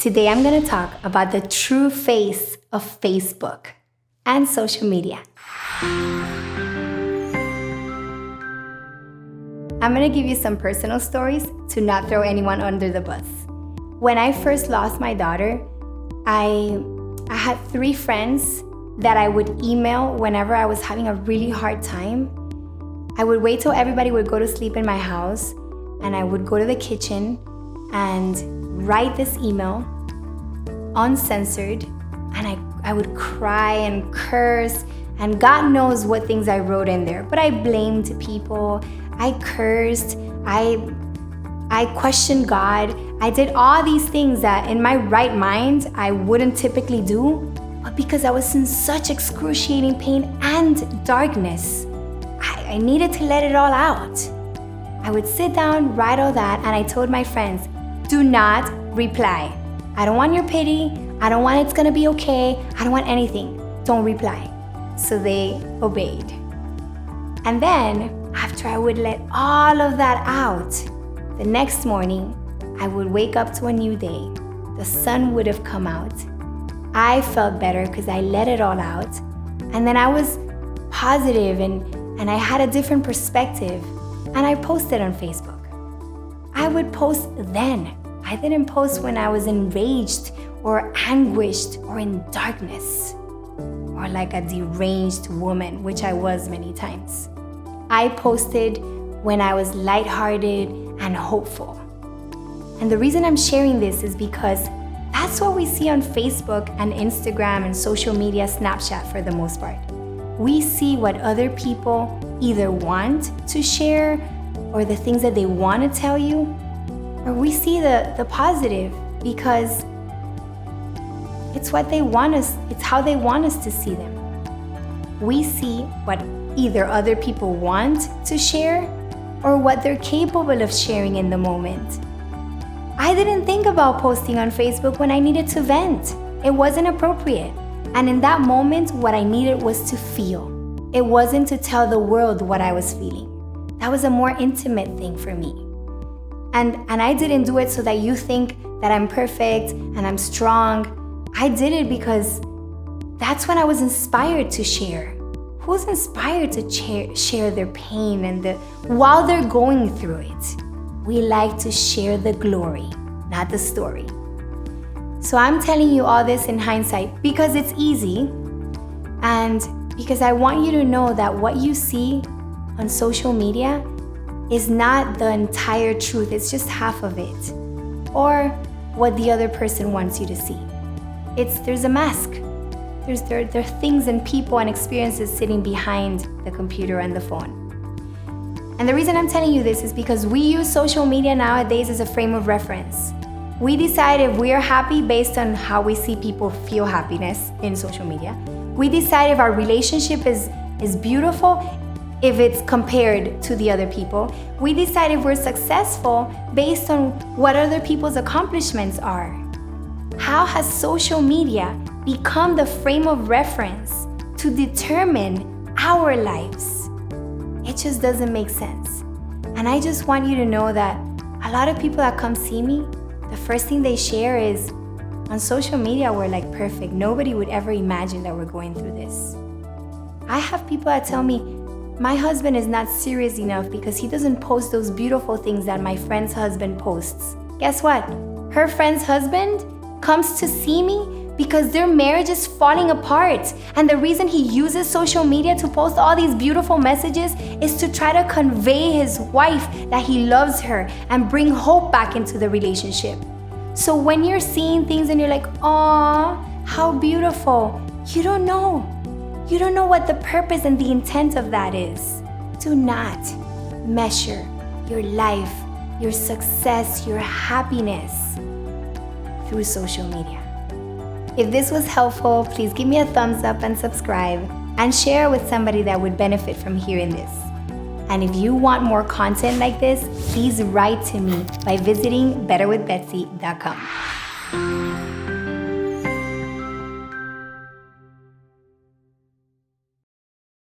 Today I'm going to talk about the true face of Facebook and social media. I'm going to give you some personal stories to not throw anyone under the bus. When I first lost my daughter, I had 3 friends that I would email whenever I was having a really hard time. I would wait till everybody would go to sleep in my house, and I would go to the kitchen and write this email, uncensored, and I would cry and curse, and God knows what things I wrote in there. But I blamed people, I cursed, I questioned God. I did all these things that in my right mind I wouldn't typically do, but because I was in such excruciating pain and darkness, I needed to let it all out. I would sit down, write all that, and I told my friends, do not reply. I don't want your pity. I don't want it's gonna be okay. I don't want anything. Don't reply. So they obeyed. And then, after I would let all of that out, the next morning, I would wake up to a new day. The sun would have come out. I felt better because I let it all out. And then I was positive and I had a different perspective. And I posted on Facebook. I would post then. I didn't post when I was enraged or anguished or in darkness or like a deranged woman, which I was many times. I posted when I was lighthearted and hopeful. And the reason I'm sharing this is because that's what we see on Facebook and Instagram and social media, Snapchat for the most part. We see what other people either want to share or the things that they want to tell you, or we see the positive because it's what they want us, it's how they want us to see them. We see what either other people want to share or what they're capable of sharing in the moment. I didn't think about posting on Facebook when I needed to vent. It wasn't appropriate. And in that moment, what I needed was to feel. It wasn't to tell the world what I was feeling. That was a more intimate thing for me. And I didn't do it so that you think that I'm perfect and I'm strong. I did it because that's when I was inspired to share. Who's inspired to share their pain and while they're going through it? We like to share the glory, not the story. So I'm telling you all this in hindsight because it's easy and because I want you to know that what you see on social media is not the entire truth. It's just half of it or what the other person wants you to see. There's a mask. There are things and people and experiences sitting behind the computer and the phone. And the reason I'm telling you this is because we use social media nowadays as a frame of reference. We decide if we are happy based on how we see people feel happiness in social media. We decide if our relationship is beautiful, if it's compared to the other people. We decide if we're successful based on what other people's accomplishments are. How has social media become the frame of reference to determine our lives? It just doesn't make sense. And I just want you to know that a lot of people that come see me, the first thing they share is, on social media, we're like perfect. Nobody would ever imagine that we're going through this. I have people that tell me, my husband is not serious enough because he doesn't post those beautiful things that my friend's husband posts. Guess what? Her friend's husband comes to see me because their marriage is falling apart. And the reason he uses social media to post all these beautiful messages is to try to convey his wife that he loves her and bring hope back into the relationship. So when you're seeing things and you're like, "Aw, how beautiful," you don't know. You don't know what the purpose and the intent of that is. Do not measure your life, your success, your happiness through social media. If this was helpful, please give me a thumbs up and subscribe and share with somebody that would benefit from hearing this. And if you want more content like this, please write to me by visiting betterwithbetsy.com.